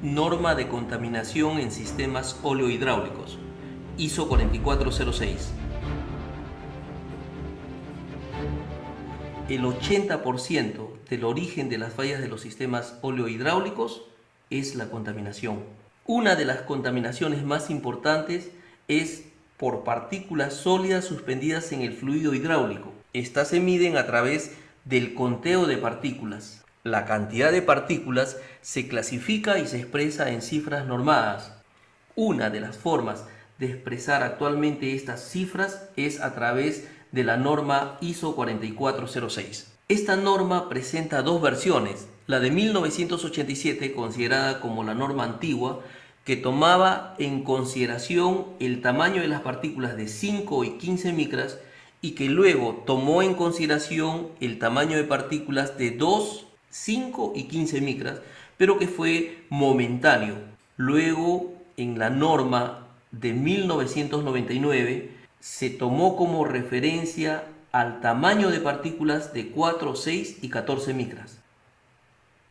Norma de contaminación en sistemas oleohidráulicos, ISO 4406. El 80% del origen de las fallas de los sistemas oleohidráulicos es la contaminación. Una de las contaminaciones más importantes es por partículas sólidas suspendidas en el fluido hidráulico. Estas se miden a través del conteo de partículas. La cantidad de partículas se clasifica y se expresa en cifras normadas. Una de las formas de expresar actualmente estas cifras es a través de la norma ISO 4406. Esta norma presenta dos versiones, la de 1987, considerada como la norma antigua, que tomaba en consideración el tamaño de las partículas de 5 y 15 micras, y que luego tomó en consideración el tamaño de partículas de 2, 5 y 15 micras, pero que fue momentáneo. Luego, en la norma de 1999, se tomó como referencia al tamaño de partículas de 4, 6 y 14 micras.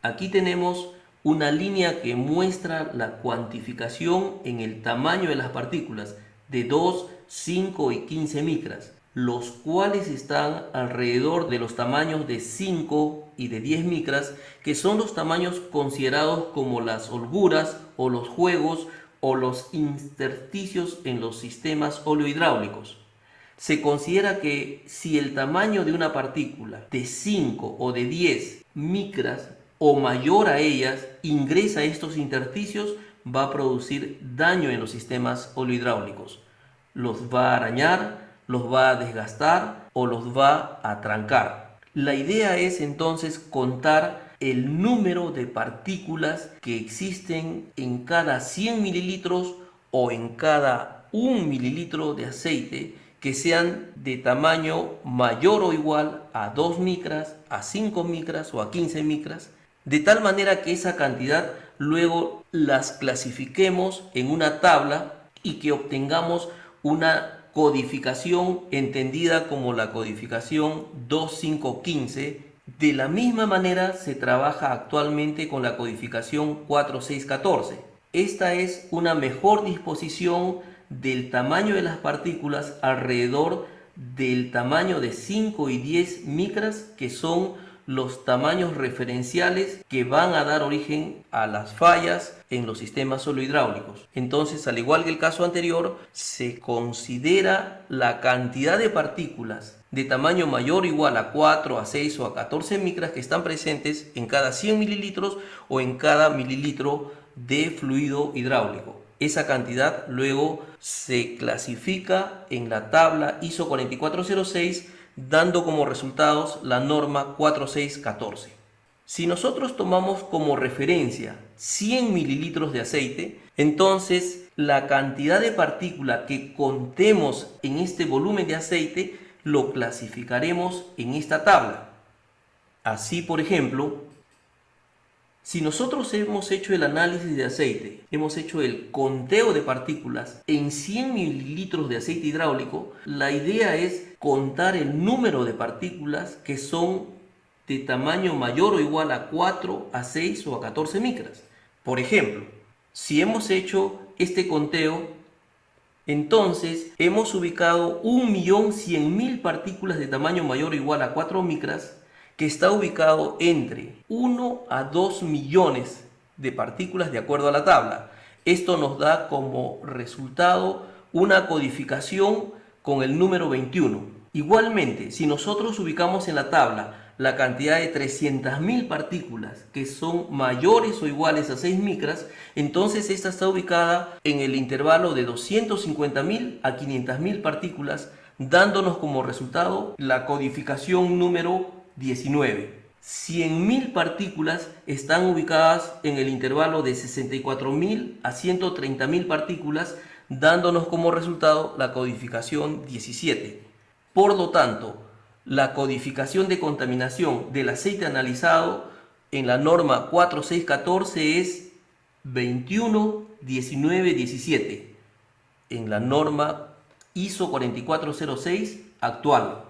Aquí tenemos una línea que muestra la cuantificación en el tamaño de las partículas de 2, 5 y 15 micras, los cuales están alrededor de los tamaños de 5 y de 10 micras, que son los tamaños considerados como las holguras o los juegos o los intersticios en los sistemas oleohidráulicos. Se considera que si el tamaño de una partícula de 5 o de 10 micras o mayor a ellas ingresa a estos intersticios, va a producir daño en los sistemas oleohidráulicos. Los va a arañar, los va a desgastar o los va a trancar. La idea es entonces contar el número de partículas que existen en cada 100 mililitros o en cada 1 mililitro de aceite que sean de tamaño mayor o igual a 2 micras, a 5 micras o a 15 micras, de tal manera que esa cantidad luego las clasifiquemos en una tabla y que obtengamos una codificación entendida como la codificación 2515. De la misma manera se trabaja actualmente con la codificación 4614. Esta es una mejor disposición del tamaño de las partículas alrededor del tamaño de 5 y 10 micras, que son los tamaños referenciales que van a dar origen a las fallas en los sistemas oleohidráulicos. Entonces, al igual que el caso anterior, se considera la cantidad de partículas de tamaño mayor o igual a 4, a 6 o a 14 micras que están presentes en cada 100 mililitros o en cada mililitro de fluido hidráulico. Esa cantidad luego se clasifica en la tabla ISO 4406, dando como resultados la norma 4614. Si nosotros tomamos como referencia 100 mililitros de aceite, entonces la cantidad de partícula que contemos en este volumen de aceite lo clasificaremos en esta tabla. Así, por ejemplo, si nosotros hemos hecho el análisis de aceite, hemos hecho el conteo de partículas en 100 mililitros de aceite hidráulico, la idea es contar el número de partículas que son de tamaño mayor o igual a 4, a 6 o a 14 micras. Por ejemplo, si hemos hecho este conteo, entonces hemos ubicado 1.100.000 partículas de tamaño mayor o igual a 4 micras, que está ubicado entre 1 a 2 millones de partículas de acuerdo a la tabla. Esto nos da como resultado una codificación con el número 21. Igualmente, si nosotros ubicamos en la tabla la cantidad de 300.000 partículas que son mayores o iguales a 6 micras, entonces esta está ubicada en el intervalo de 250.000 a 500.000 partículas, dándonos como resultado la codificación número 19. 100.000 partículas están ubicadas en el intervalo de 64.000 a 130.000 partículas, dándonos como resultado la codificación 17. Por lo tanto, la codificación de contaminación del aceite analizado en la norma 4614 es 21, 19, 17. En la norma ISO 4406 actual.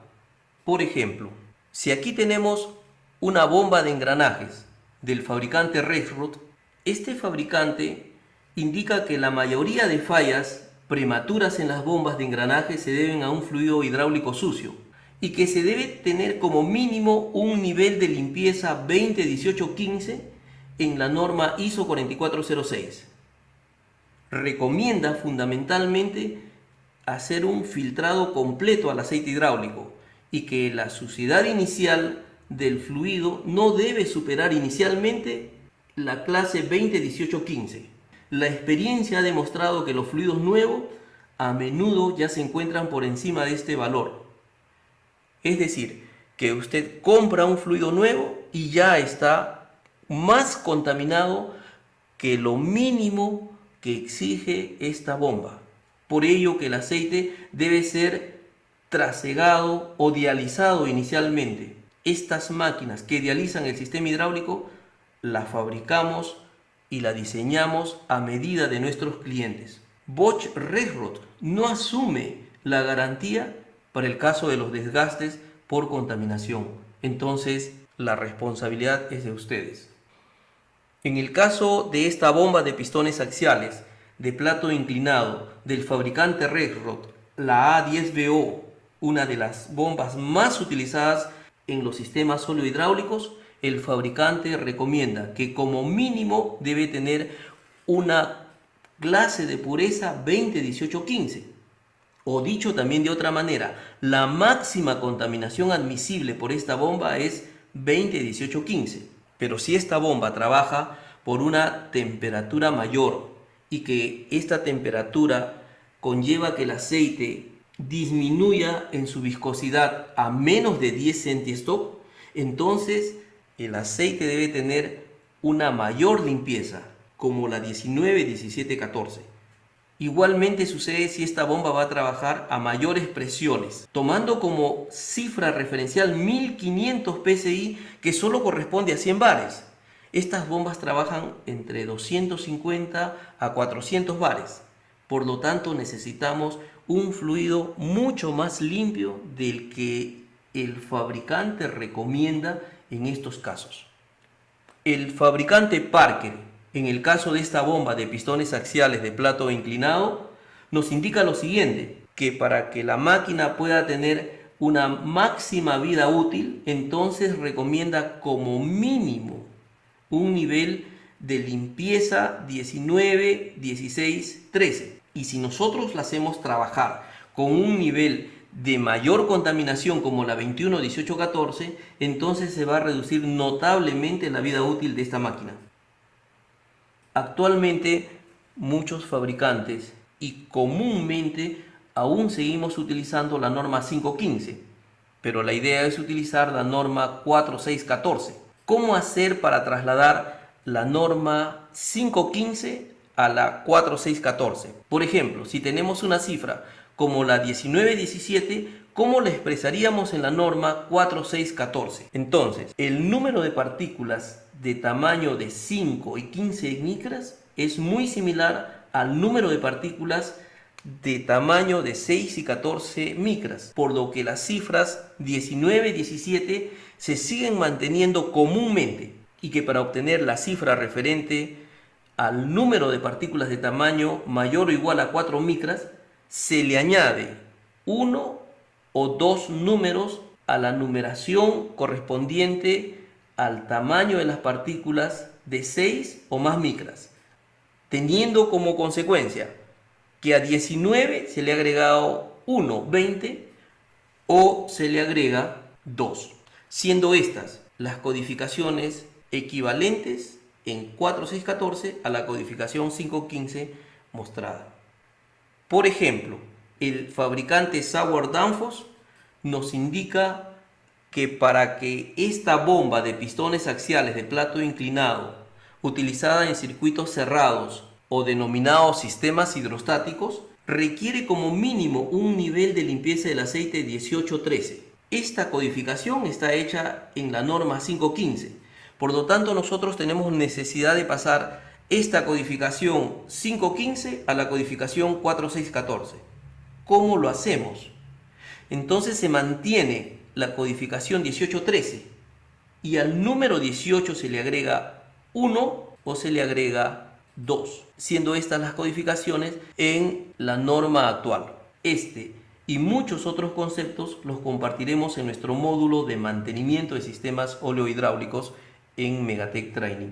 Por ejemplo, si aquí tenemos una bomba de engranajes del fabricante Rexroth, Este fabricante indica que la mayoría de fallas prematuras en las bombas de engranaje se deben a un fluido hidráulico sucio y que se debe tener como mínimo un nivel de limpieza 2018-15 en la norma ISO 4406. Recomienda fundamentalmente hacer un filtrado completo al aceite hidráulico y que la suciedad inicial del fluido no debe superar inicialmente la clase 2018-15. La experiencia ha demostrado que los fluidos nuevos a menudo ya se encuentran por encima de este valor. Es decir, que usted compra un fluido nuevo y ya está más contaminado que lo mínimo que exige esta bomba. Por ello que el aceite debe ser trasegado o dializado inicialmente. Estas máquinas que dializan el sistema hidráulico las fabricamos y la diseñamos a medida de nuestros clientes. Bosch Rexroth no asume la garantía para el caso de los desgastes por contaminación. Entonces, la responsabilidad es de ustedes. En el caso de esta bomba de pistones axiales de plato inclinado del fabricante Rexroth, la A10BO, una de las bombas más utilizadas en los sistemas óleo-hidráulicos, el fabricante recomienda que como mínimo debe tener una clase de pureza 2018-15. O dicho también de otra manera, la máxima contaminación admisible por esta bomba es 2018-15. Pero si esta bomba trabaja por una temperatura mayor y que esta temperatura conlleva que el aceite disminuya en su viscosidad a menos de 10 centistock, entonces el aceite debe tener una mayor limpieza, como la 19, 17, 14. Igualmente sucede si esta bomba va a trabajar a mayores presiones, tomando como cifra referencial 1500 psi, que solo corresponde a 100 bares. Estas bombas trabajan entre 250 a 400 bares. Por lo tanto, necesitamos un fluido mucho más limpio del que el fabricante recomienda en estos casos. El fabricante Parker, en el caso de esta bomba de pistones axiales de plato inclinado, nos indica lo siguiente, que para que la máquina pueda tener una máxima vida útil, entonces recomienda como mínimo un nivel de limpieza 19, 16, 13. Y si nosotros la hacemos trabajar con un nivel de mayor contaminación como la 21, 18, 14, entonces se va a reducir notablemente la vida útil de esta máquina. Actualmente muchos fabricantes y comúnmente aún seguimos utilizando la norma 515, pero la idea es utilizar la norma 4614. ¿Cómo hacer para trasladar la norma 515 a la 4614? Por ejemplo, si tenemos una cifra como la 1917, ¿cómo la expresaríamos en la norma 4614? Entonces, el número de partículas de tamaño de 5 y 15 micras es muy similar al número de partículas de tamaño de 6 y 14 micras, por lo que las cifras 19 y 17 se siguen manteniendo comúnmente, y que para obtener la cifra referente al número de partículas de tamaño mayor o igual a 4 micras, se le añade uno o dos números a la numeración correspondiente al tamaño de las partículas de 6 o más micras, teniendo como consecuencia que a 19 se le ha agregado 1, 20, o se le agrega 2, siendo estas las codificaciones equivalentes en 4614 a la codificación 515 mostrada. Por ejemplo, el fabricante Sauer Danfoss nos indica que para que esta bomba de pistones axiales de plato inclinado, utilizada en circuitos cerrados o denominados sistemas hidrostáticos, requiere como mínimo un nivel de limpieza del aceite 18-13. Esta codificación está hecha en la norma 515. Por lo tanto, nosotros tenemos necesidad de pasar esta codificación 515 a la codificación 4614. ¿Cómo lo hacemos? Entonces se mantiene la codificación 1813 y al número 18 se le agrega 1 o se le agrega 2, siendo estas las codificaciones en la norma actual. Este y muchos otros conceptos los compartiremos en nuestro módulo de mantenimiento de sistemas oleohidráulicos en Megatech Training.